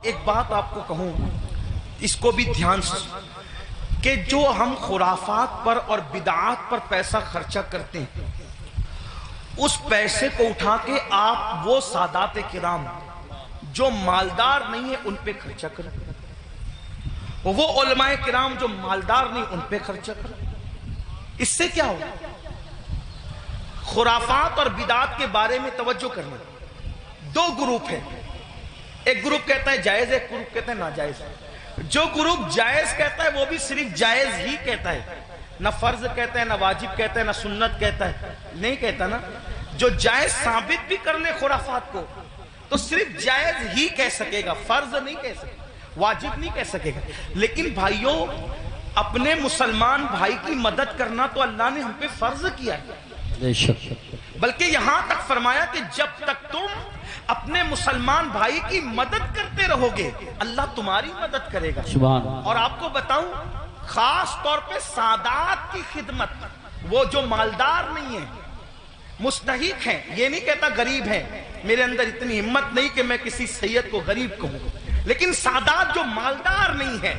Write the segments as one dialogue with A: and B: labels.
A: ایک بات آپ کو کہوں، اس کو بھی دھیان سے، کہ جو ہم خرافات پر اور بدعات پر پیسہ خرچہ کرتے ہیں، اس پیسے کو اٹھا کے آپ وہ سادات کرام جو مالدار نہیں ہیں ان پہ خرچہ کریں، وہ علماء کرام جو مالدار نہیں ان پہ خرچہ کریں۔ اس سے کیا ہوگا؟ خرافات اور بدعات کے بارے میں توجہ کرنا۔ دو گروپ ہیں، ایک گروپ کہتا ہے جائز ہے، ایک گروپ کہتا ہے ناجائز۔ جو گروپ جائز کہتا ہے وہ بھی صرف جائز ہی کہتا ہے، نہ فرض کہتا ہے، نہ واجب کہتا ہے، نہ سنت کہتا ہے، نہیں کہتا نا۔ جو جائز ثابت بھی کر لے خرافات کو تو صرف جائز ہی کہہ سکے گا، فرض نہیں کہہ سکے گا، واجب نہیں کہہ سکے گا۔ لیکن بھائیوں، اپنے مسلمان بھائی کی مدد کرنا تو اللہ نے ہم پہ فرض کیا ہے، بلکہ یہاں تک فرمایا کہ جب تک تم اپنے مسلمان بھائی کی مدد کرتے رہو گے اللہ تمہاری مدد کرے گا۔ اور آپ کو بتاؤں، خاص طور پہ سادات کی خدمت، وہ جو مالدار نہیں ہیں، مستحق ہیں، یہ نہیں کہتا غریب ہیں، میرے اندر اتنی ہمت نہیں کہ میں کسی سید کو غریب کہوں، لیکن سادات جو مالدار نہیں ہیں،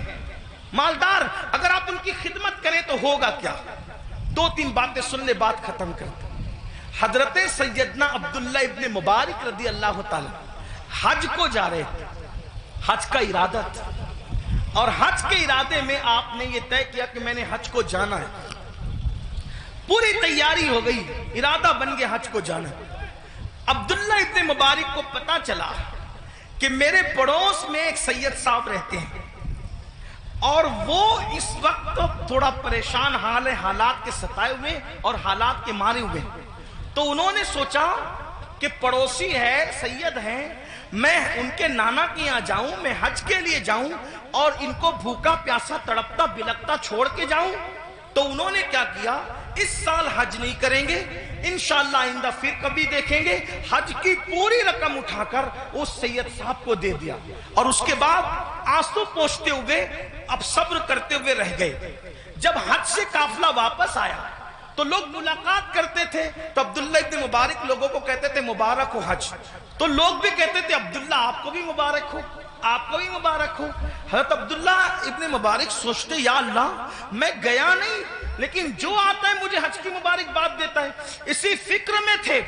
A: مالدار اگر آپ ان کی خدمت کریں تو ہوگا کیا؟ دو تین باتیں سن لے، بات ختم کرتے۔ حضرت سیدنا عبداللہ ابن مبارک رضی اللہ تعالی حج کو جا رہے تھے، حج کا ارادہ تھا، اور حج کے ارادے میں آپ نے یہ طے کیا کہ میں نے حج کو جانا ہے، پوری تیاری ہو گئی، ارادہ بن گیا حج کو جانا ہے۔ عبداللہ ابن مبارک کو پتا چلا کہ میرے پڑوس میں ایک سید صاحب رہتے ہیں اور وہ اس وقت تھوڑا پریشان حال ہے، حالات کے ستائے ہوئے اور حالات کے مارے ہوئے، تو انہوں نے سوچا کہ پڑوسی ہے، سید ہیں، میں ان کے نانا کے یہاں جاؤں، میں حج کے لیے جاؤں اور ان کو بھوکا پیاسا تڑپتا بلکتا چھوڑ کے جاؤں۔ تو انہوں نے کیا کیا، اس سال حج نہیں کریں گے، انشاءاللہ آئندہ پھر کبھی دیکھیں گے، حج کی پوری رقم اٹھا کر اس سید صاحب کو دے دیا، اور اس کے بعد آنسو پوچھتے ہوئے اب صبر کرتے ہوئے رہ گئے۔ جب حج سے قافلہ واپس آیا تو لوگ ملاقات کرتے تھے، تو عبداللہ ابن مبارک لوگوں کو کہتے تھے مبارک ہو حج، تو لوگ بھی کہتے تھے عبداللہ آپ کو بھی مبارک ہو، آپ کو بھی مبارک ہو۔ حضرت عبداللہ ابن مبارک سوچتے یا اللہ میں گیا نہیں، لیکن جو آتا ہے مجھے حج کی مبارک بات دیتا ہے، اسی فکر میں تھے۔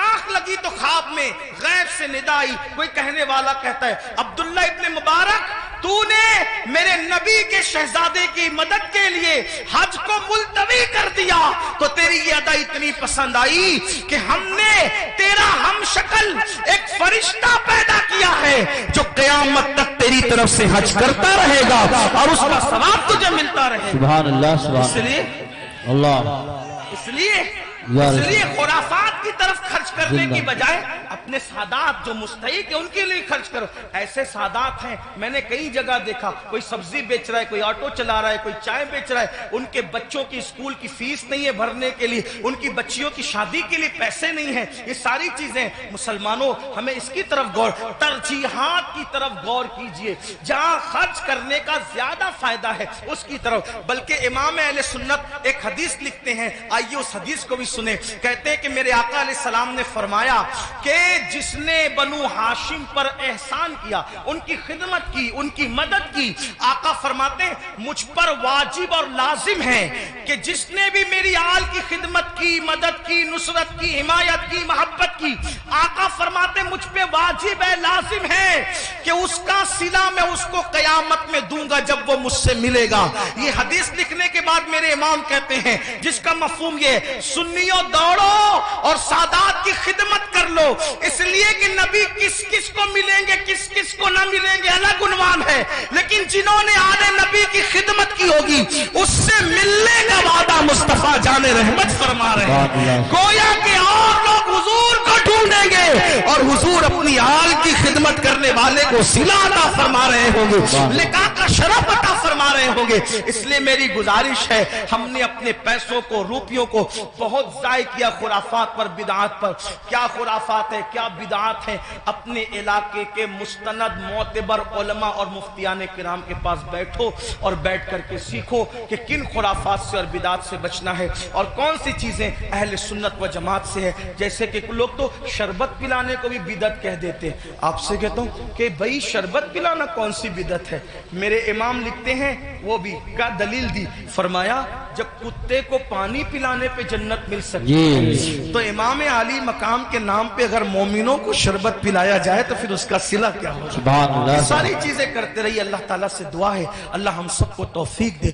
A: آنکھ لگی تو خواب میں غیب سے ندا آئی، کوئی کہنے والا کہتا ہے عبداللہ ابن مبارک تو نے میرے نبی کے شہزادے کی مدد کے لیے حج کو ملتوی کر دیا، تو تیری یہ ادا اتنی پسند آئی کہ ہم نے تیرا ہم شکل ایک فرشتہ پیدا کیا ہے جو قیامت تک تیری طرف سے حج کرتا رہے گا اور اس کا ثواب تجھے ملتا رہے گا۔
B: سبحان اللہ، سبحان اللہ۔
A: اس لیے خرافات کی طرف خرچ کرنے کی بجائے اپنے سادات جو مستحق ہیں ان کے لیے خرچ کرو۔ ایسے سادات ہیں، میں نے کئی جگہ دیکھا، کوئی سبزی بیچ رہا ہے، کوئی آٹو چلا رہا ہے، کوئی چائے بیچ رہا ہے، ان کے بچوں کی اسکول کی فیس نہیں ہے بھرنے کے لیے، ان کی بچیوں کی شادی کے لیے پیسے نہیں ہیں۔ یہ ساری چیزیں مسلمانوں ہمیں اس کی طرف غور، ترجیحات کی طرف غور کیجئے، جہاں خرچ کرنے کا زیادہ فائدہ ہے اس کی طرف۔ بلکہ امام اہل سنت ایک حدیث لکھتے ہیں، آئیے اس حدیث کو بھی سنیں۔ کہتے ہیں کہ میرے آقا علیہ السلام نے فرمایا کہ جس نے بنو ہاشم پر احسان کیا، ان کی خدمت کی، ان کی مدد کی، آقا فرماتے ہیں مجھ پر واجب اور لازم ہے کہ جس نے بھی میری آل کی خدمت کی، مدد کی، نصرت کی، حمایت کی، محبت کی، آقا فرماتے ہیں مجھ پہ واجب ہے، لازم ہے کہ اس کا صلہ میں اس کو قیامت میں دوں گا جب وہ مجھ سے ملے گا۔ یہ حدیث لکھنے کے بعد میرے امام کہتے ہیں جس کا مفہوم یہ سنیوں دوڑو اور سادات کی خدمت کر لو، اس لیے کہ نبی کس کس کو ملیں گے کس کس کو نہ ملیں گے الگ عنوان ہے، لیکن جنہوں نے آل نبی کی خدمت کی ہوگی اس سے ملنے کا وعدہ مصطفیٰ جان رحمت فرما رہے ہیں۔ گویا کہ اور لوگ حضور کو ڈھونڈیں گے اور حضور اپنی آل کی خدمت کرنے والے کو صلہ عطا فرما رہے ہوں گے، لقاء کا شرف عطا فرما رہے ہوگے. اس لیے میری گزارش ہے, ہم نے اپنے پیسوں کو, روپیوں کو بہت ضائع کیا خرافات پر, بدعات پر. کیا خرافات ہے, کیا بدعات ہیں؟ اپنے علاقے کے مستند معتبر علماء اور مفتیان کرام کے پاس بیٹھو اور بیٹھ کر کے سیکھو کہ کن خرافات سے اور بدعات سے بچنا ہے اور کون سی چیزیں اہل سنت و جماعت سے ہے. جیسے کہ لوگ تو شربت پلانے کو بھی بدعت کہہ دیتے ہیں. آپ سے کہتا ہوں کہ بھئی شربت پلانا کون سی بدعت ہے؟ میرے امام لکھتے ہیں, وہ بھی کیا دلیل دی, فرمایا جب کتے کو پانی پلانے پہ جنت مل سکتی ہے تو امام عالی مقام کے نام پہ اگر مومنوں کو شربت پلایا جائے تو پھر اس کا صلہ کیا ہوگا؟
B: سبحان اللہ.
A: ساری چیزیں کرتے رہیے. اللہ تعالیٰ سے دعا ہے اللہ ہم سب کو توفیق دے.